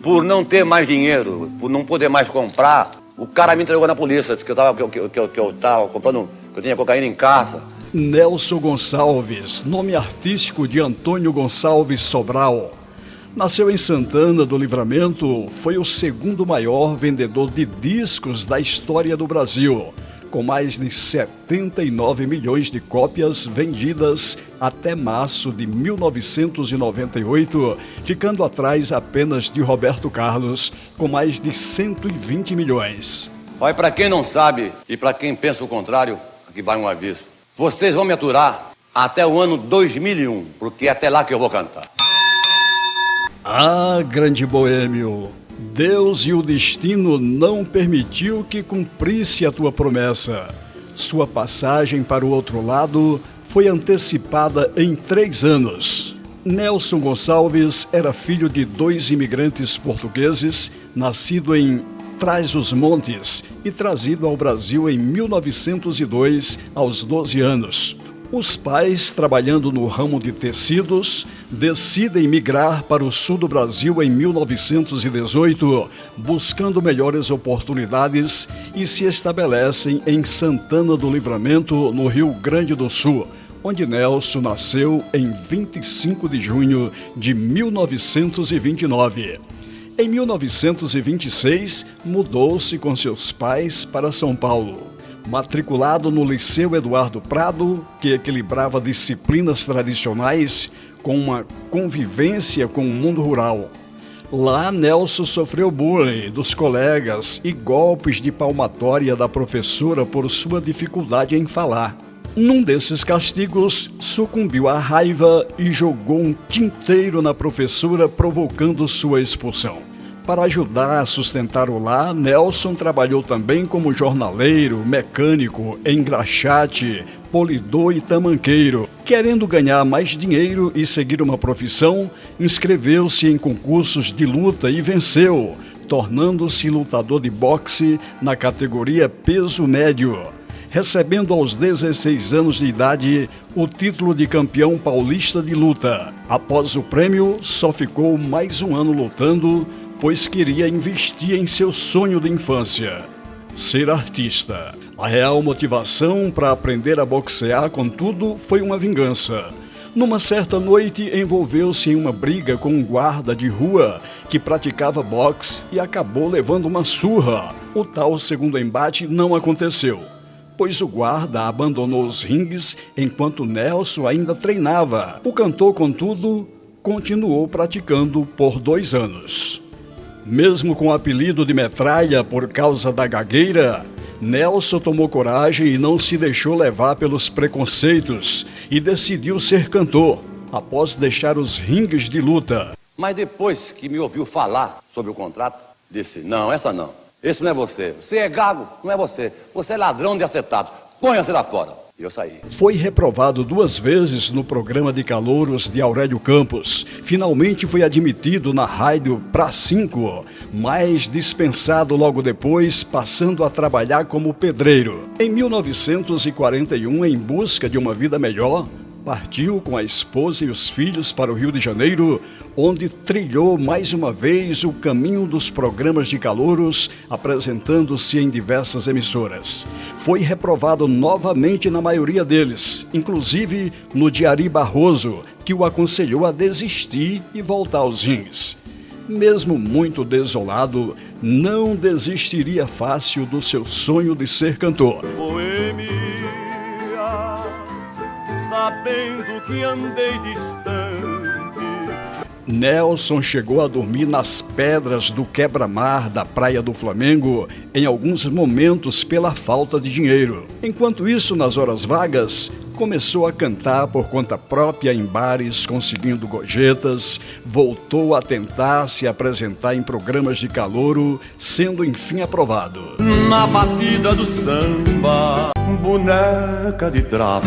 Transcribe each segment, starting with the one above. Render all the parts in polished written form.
Por não ter mais dinheiro, por não poder mais comprar, o cara me entregou na polícia, disse que eu tava comprando, que eu tinha cocaína em casa. Nelson Gonçalves, nome artístico de Antônio Gonçalves Sobral. Nasceu em Santana do Livramento, foi o segundo maior vendedor de discos da história do Brasil, com mais de 79 milhões de cópias vendidas até março de 1998, ficando atrás apenas de Roberto Carlos, com mais de 120 milhões. Olha, para quem não sabe e para quem pensa o contrário, aqui vai um aviso. Vocês vão me aturar até o ano 2001, porque é até lá que eu vou cantar. Ah, grande boêmio, Deus e o destino não permitiu que cumprisse a tua promessa. Sua passagem para o outro lado foi antecipada em 3 anos. Nelson Gonçalves era filho de 2 imigrantes portugueses, nascido em Trás-os-Montes e trazido ao Brasil em 1902, aos 12 anos. Os pais, trabalhando no ramo de tecidos, decidem migrar para o sul do Brasil em 1918, buscando melhores oportunidades, e se estabelecem em Santana do Livramento, no Rio Grande do Sul, onde Nelson nasceu em 25 de junho de 1929. Em 1926, mudou-se com seus pais para São Paulo. Matriculado no Liceu Eduardo Prado, que equilibrava disciplinas tradicionais com uma convivência com o mundo rural. Lá, Nelson sofreu bullying dos colegas e golpes de palmatória da professora por sua dificuldade em falar. Num desses castigos, sucumbiu à raiva e jogou um tinteiro na professora, provocando sua expulsão. Para ajudar a sustentar o lar, Nelson trabalhou também como jornaleiro, mecânico, engraxate, polidor e tamanqueiro. Querendo ganhar mais dinheiro e seguir uma profissão, inscreveu-se em concursos de luta e venceu, tornando-se lutador de boxe na categoria peso médio, recebendo aos 16 anos de idade o título de campeão paulista de luta. Após o prêmio, só ficou mais um ano lutando, pois queria investir em seu sonho de infância, ser artista. A real motivação para aprender a boxear, contudo, foi uma vingança. Numa certa noite, envolveu-se em uma briga com um guarda de rua que praticava boxe e acabou levando uma surra. O tal segundo embate não aconteceu, pois o guarda abandonou os ringues enquanto Nelson ainda treinava. O cantor, contudo, continuou praticando por 2 anos. Mesmo com o apelido de Metralha por causa da gagueira, Nelson tomou coragem e não se deixou levar pelos preconceitos e decidiu ser cantor, após deixar os ringues de luta. Mas depois que me ouviu falar sobre o contrato, disse, não, essa não. Esse não é você. Você é gago, não é você. Você é ladrão de acetato. Ponha-se lá fora. E eu saí. Foi reprovado 2 vezes no programa de calouros de Aurélio Campos. Finalmente foi admitido na rádio Pra 5, mas dispensado logo depois, passando a trabalhar como pedreiro. Em 1941, em busca de uma vida melhor, partiu com a esposa e os filhos para o Rio de Janeiro, onde trilhou mais uma vez o caminho dos programas de calouros, apresentando-se em diversas emissoras. Foi reprovado novamente na maioria deles, inclusive no de Ari Barroso, que o aconselhou a desistir e voltar aos rings. Mesmo muito desolado, não desistiria fácil do seu sonho de ser cantor. Boêmia, sabendo que andei distante. Nelson chegou a dormir nas pedras do quebra-mar da Praia do Flamengo em alguns momentos pela falta de dinheiro. Enquanto isso, nas horas vagas, começou a cantar por conta própria em bares, conseguindo gorjetas, voltou a tentar se apresentar em programas de calouro, sendo enfim aprovado. Na batida do samba, boneca de trapo,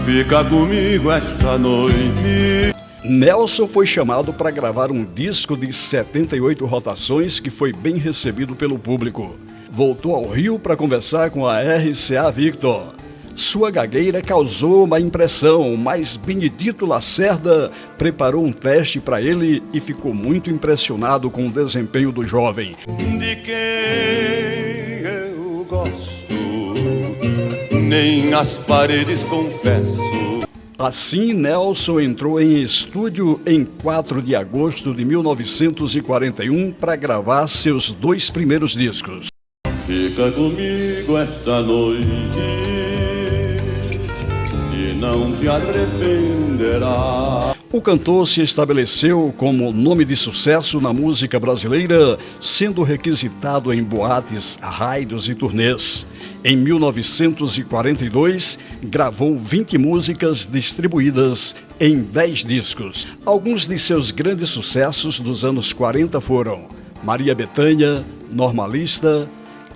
fica comigo esta noite. Nelson foi chamado para gravar um disco de 78 rotações que foi bem recebido pelo público. Voltou ao Rio para conversar com a RCA Victor. Sua gagueira causou uma impressão, mas Benedito Lacerda preparou um teste para ele e ficou muito impressionado com o desempenho do jovem. De quem eu gosto, nem as paredes confesso. Assim, Nelson entrou em estúdio em 4 de agosto de 1941 para gravar seus 2 primeiros discos. Fica comigo esta noite e não te arrependerá. O cantor se estabeleceu como nome de sucesso na música brasileira, sendo requisitado em boates, rádios e turnês. Em 1942, gravou 20 músicas distribuídas em 10 discos. Alguns de seus grandes sucessos dos anos 40 foram Maria Bethânia, Normalista,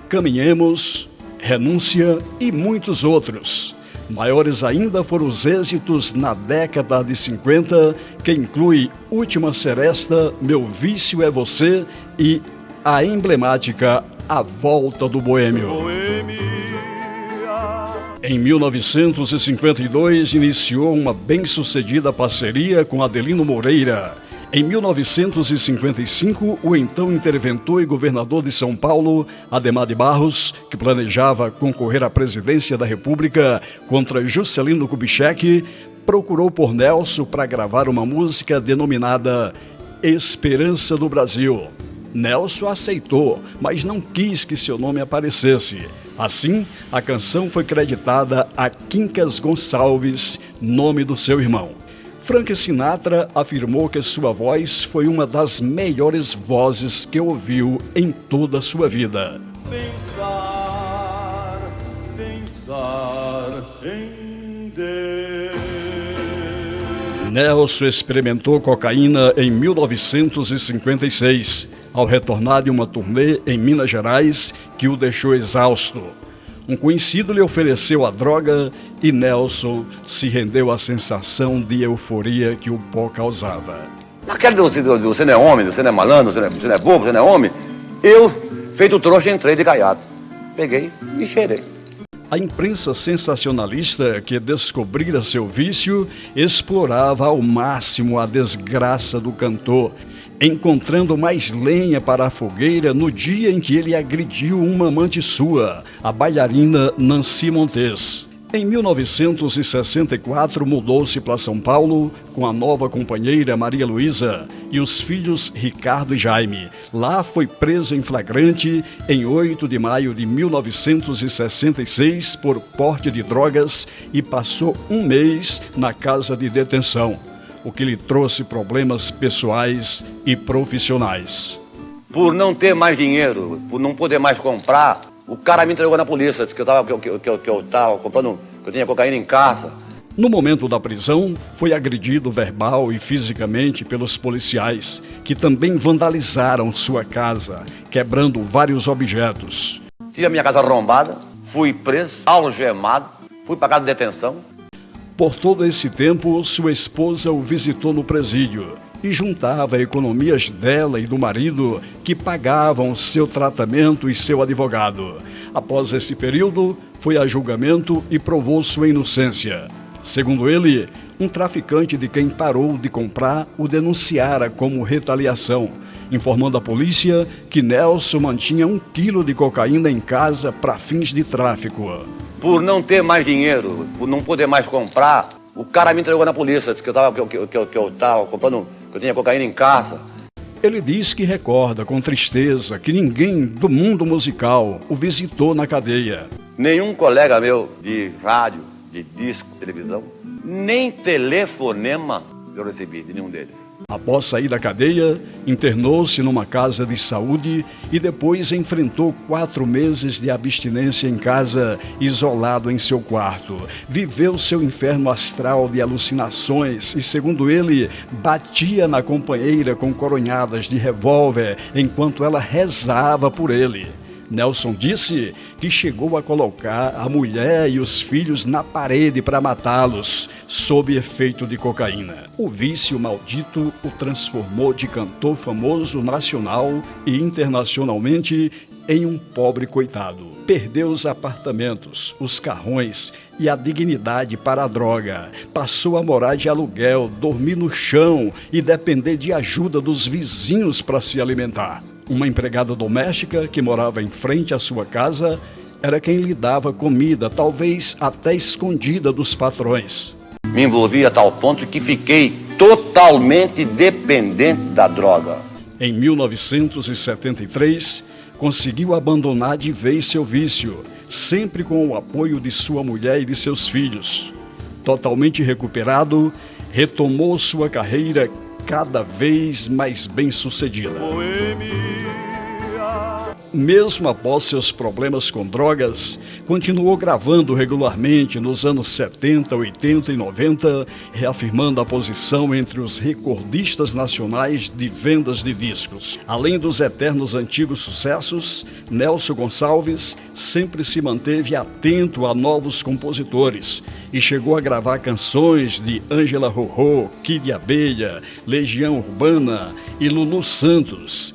Caminhemos, Renúncia e muitos outros. Maiores ainda foram os êxitos na década de 50, que inclui Última Seresta, Meu Vício é Você e a emblemática A Volta do Boêmio. Em 1952, iniciou uma bem-sucedida parceria com Adelino Moreira. Em 1955, o então interventor e governador de São Paulo, Adhemar de Barros, que planejava concorrer à presidência da República contra Juscelino Kubitschek, procurou por Nelson para gravar uma música denominada Esperança do Brasil. Nelson aceitou, mas não quis que seu nome aparecesse. Assim, a canção foi creditada a Quincas Gonçalves, nome do seu irmão. Frank Sinatra afirmou que sua voz foi uma das melhores vozes que ouviu em toda a sua vida. Pensar em Deus. Nelson experimentou cocaína em 1956, ao retornar de uma turnê em Minas Gerais que o deixou exausto. Um conhecido lhe ofereceu a droga e Nelson se rendeu à sensação de euforia que o pó causava. Naquele do você não é homem, você não é malandro, você não é bobo, você não é homem, eu, feito trouxa, entrei de gaiato. Peguei e cheirei. A imprensa sensacionalista que descobrira seu vício explorava ao máximo a desgraça do cantor, encontrando mais lenha para a fogueira no dia em que ele agrediu uma amante sua, a bailarina Nancy Montes. Em 1964, mudou-se para São Paulo com a nova companheira Maria Luísa e os filhos Ricardo e Jaime. Lá foi preso em flagrante em 8 de maio de 1966 por porte de drogas e passou um mês na casa de detenção, o que lhe trouxe problemas pessoais e profissionais. Por não ter mais dinheiro, por não poder mais comprar, o cara me entregou na polícia, disse que eu tava comprando, que eu tinha cocaína em casa. No momento da prisão, foi agredido verbal e fisicamente pelos policiais, que também vandalizaram sua casa, quebrando vários objetos. Tive a minha casa arrombada, fui preso, algemado, fui para casa de detenção. Por todo esse tempo, sua esposa o visitou no presídio e juntava economias dela e do marido que pagavam seu tratamento e seu advogado. Após esse período, foi a julgamento e provou sua inocência. Segundo ele, um traficante de quem parou de comprar o denunciara como retaliação, informando à polícia que Nelson mantinha 1 quilo de cocaína em casa para fins de tráfico. Por não ter mais dinheiro, por não poder mais comprar, o cara me entregou na polícia, disse que eu tava comprando, que eu tinha cocaína em casa. Ele diz que recorda com tristeza que ninguém do mundo musical o visitou na cadeia. Nenhum colega meu de rádio, de disco, televisão, nem telefonema eu recebi de nenhum deles. Após sair da cadeia, internou-se numa casa de saúde e depois enfrentou 4 meses de abstinência em casa, isolado em seu quarto. Viveu seu inferno astral de alucinações e, segundo ele, batia na companheira com coronhadas de revólver enquanto ela rezava por ele. Nelson disse que chegou a colocar a mulher e os filhos na parede para matá-los, sob efeito de cocaína. O vício maldito o transformou de cantor famoso nacional e internacionalmente em um pobre coitado. Perdeu os apartamentos, os carrões e a dignidade para a droga. Passou a morar de aluguel, dormir no chão e depender de ajuda dos vizinhos para se alimentar. Uma empregada doméstica que morava em frente à sua casa era quem lhe dava comida, talvez até escondida dos patrões. Me envolvi a tal ponto que fiquei totalmente dependente da droga. Em 1973, conseguiu abandonar de vez seu vício, sempre com o apoio de sua mulher e de seus filhos. Totalmente recuperado, retomou sua carreira cada vez mais bem-sucedida. Mesmo após seus problemas com drogas, continuou gravando regularmente nos anos 70, 80 e 90, reafirmando a posição entre os recordistas nacionais de vendas de discos. Além dos eternos antigos sucessos, Nelson Gonçalves sempre se manteve atento a novos compositores e chegou a gravar canções de Ângela Rorô, Kid Abelha, Legião Urbana e Lulu Santos.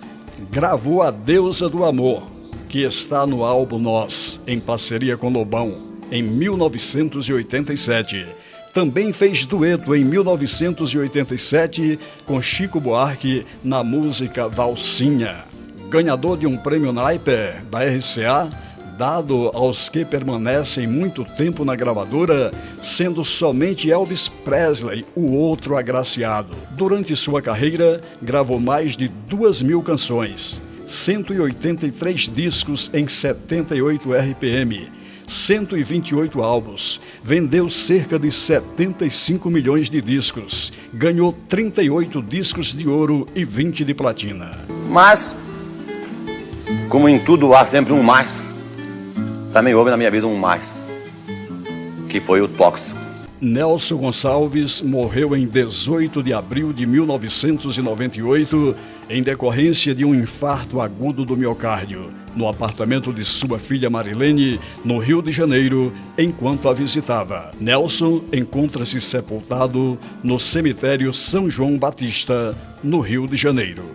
Gravou A Deusa do Amor, que está no álbum Nós, em parceria com Lobão, em 1987. Também fez dueto em 1987 com Chico Buarque na música Valsinha. Ganhador de um prêmio Naiper da RCA, dado aos que permanecem muito tempo na gravadora, sendo somente Elvis Presley o outro agraciado. Durante sua carreira, gravou mais de 2.000 canções, 183 discos em 78 RPM, 128 álbuns, vendeu cerca de 75 milhões de discos, ganhou 38 discos de ouro e 20 de platina. Mas, como em tudo há sempre um mais, também houve na minha vida um mais, que foi o tóxico. Nelson Gonçalves morreu em 18 de abril de 1998 em decorrência de um infarto agudo do miocárdio, no apartamento de sua filha Marilene, no Rio de Janeiro, enquanto a visitava. Nelson encontra-se sepultado no cemitério São João Batista, no Rio de Janeiro.